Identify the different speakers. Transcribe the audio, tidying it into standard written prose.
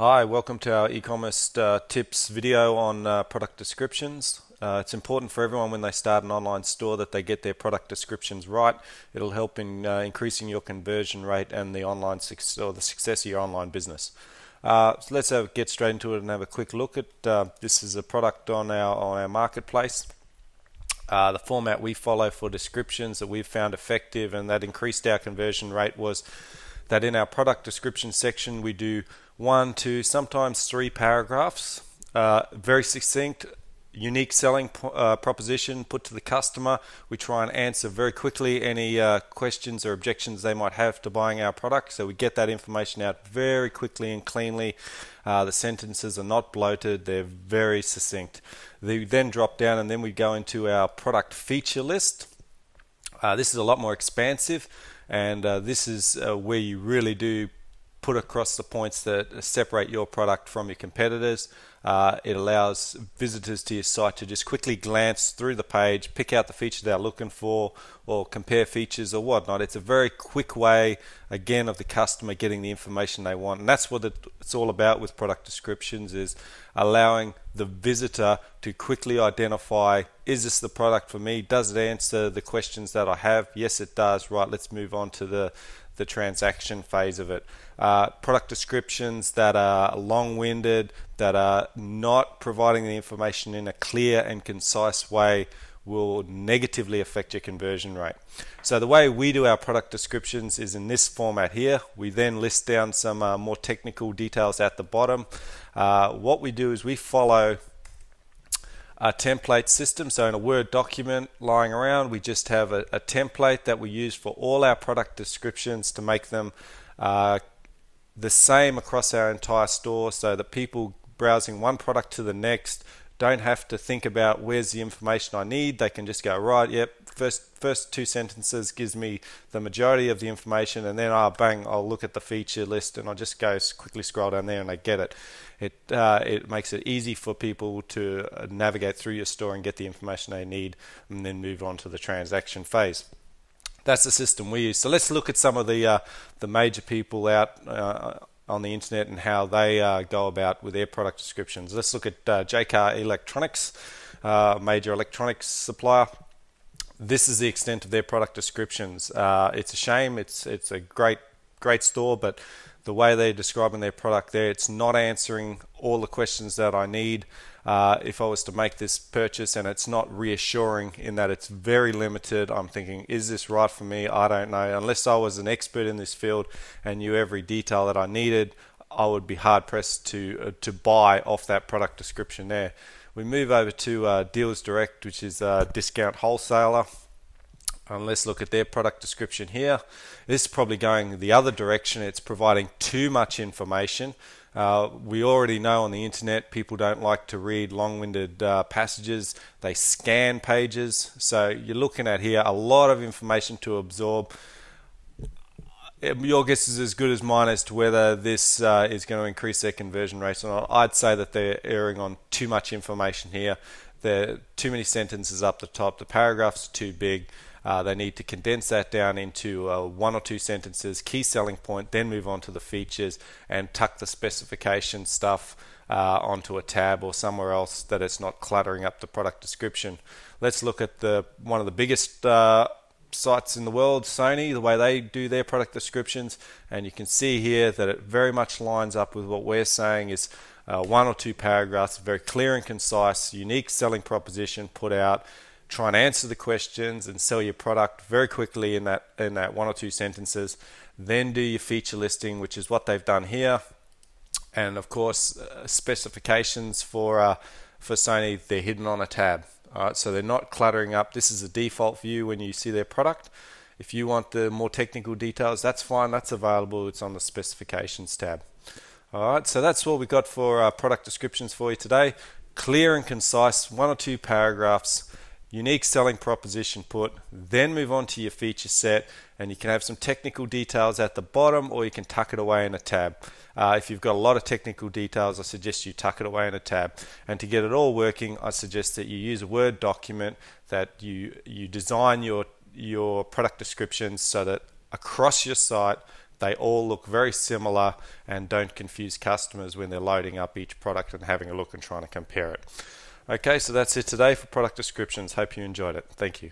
Speaker 1: Hi, welcome to our e-commerce tips video on product descriptions. It's important for everyone when they start an online store that they get their product descriptions right. It'll help in increasing your conversion rate and the online the success of your online business. So let's get straight into it and have a quick look at this is a product on our marketplace. The format we follow for descriptions that we've found effective and that increased our conversion rate was that in our product description section we do 1, 2, sometimes 3 paragraphs, very succinct, unique selling proposition put to the customer. We try and answer very quickly any questions or objections they might have to buying our product, so we get that information out very quickly and cleanly. The sentences are not bloated, they're very succinct. They then drop down and then we go into our product feature list. This is a lot more expansive, and this is where you really do put across the points that separate your product from your competitors. It allows visitors to your site to just quickly glance through the page, pick out the feature they're looking for, or compare features or whatnot. It's a very quick way, again, of the customer getting the information they want, and that's what it's all about with product descriptions, is allowing the visitor to quickly identify, is this the product for me? Does it answer the questions that I have? Yes, it does. Right, let's move on to the transaction phase of it. Product descriptions that are long-winded, that are not providing the information in a clear and concise way, will negatively affect your conversion rate. So the way we do our product descriptions is in this format here. We then list down some more technical details at the bottom. What we do is we follow a template system. So in a Word document lying around, we just have a template that we use for all our product descriptions to make them the same across our entire store, so that people browsing one product to the next don't have to think about where's the information I need. They can just go, right, yep, first 2 sentences gives me the majority of the information, and then bang, I'll look at the feature list and I'll just go quickly scroll down there and I get it. It makes it easy for people to navigate through your store and get the information they need, and then move on to the transaction phase. That's the system we use. So let's look at some of the major people out on the internet and how they go about with their product descriptions. Let's look at JK Electronics, major electronics supplier. This is the extent of their product descriptions. It's a shame. It's a great store, but the way they're describing their product there, it's not answering all the questions that I need if I was to make this purchase, and it's not reassuring in that it's very limited. I'm thinking, is this right for me? I don't know. Unless I was an expert in this field and knew every detail that I needed, I would be hard pressed to buy off that product description there. We move over to Dealers Direct, which is a discount wholesaler. And let's look at their product description here. This is probably going the other direction. It's providing too much information. We already know on the internet people don't like to read long-winded passages. They scan pages. So you're looking at here a lot of information to absorb. Your guess is as good as mine as to whether this is going to increase their conversion rates or not. I'd say that they're erring on too much information here. There are too many sentences up the top. The paragraphs are too big. They need to condense that down into 1 or 2 sentences, key selling point, then move on to the features and tuck the specification stuff onto a tab or somewhere else that it's not cluttering up the product description. Let's look at one of the biggest sites in the world, Sony, the way they do their product descriptions, and you can see here that it very much lines up with what we're saying is 1 or 2 paragraphs, very clear and concise, unique selling proposition put out. Try and answer the questions and sell your product very quickly in that 1 or 2 sentences. Then do your feature listing, which is what they've done here. And of course, specifications for Sony, they're hidden on a tab. All right, so they're not cluttering up. This is a default view when you see their product. If you want the more technical details, that's fine. That's available. It's on the specifications tab. All right, so that's what we got for product descriptions for you today. Clear and concise, 1 or 2 paragraphs. Unique selling proposition put, then move on to your feature set, and you can have some technical details at the bottom, or you can tuck it away in a tab. If you've got a lot of technical details, I suggest you tuck it away in a tab. And to get it all working, I suggest that you use a Word document, that you design your product descriptions so that across your site They all look very similar, and don't confuse customers when they're loading up each product and having a look and trying to compare it. Okay, so that's it today for product descriptions. Hope you enjoyed it. Thank you.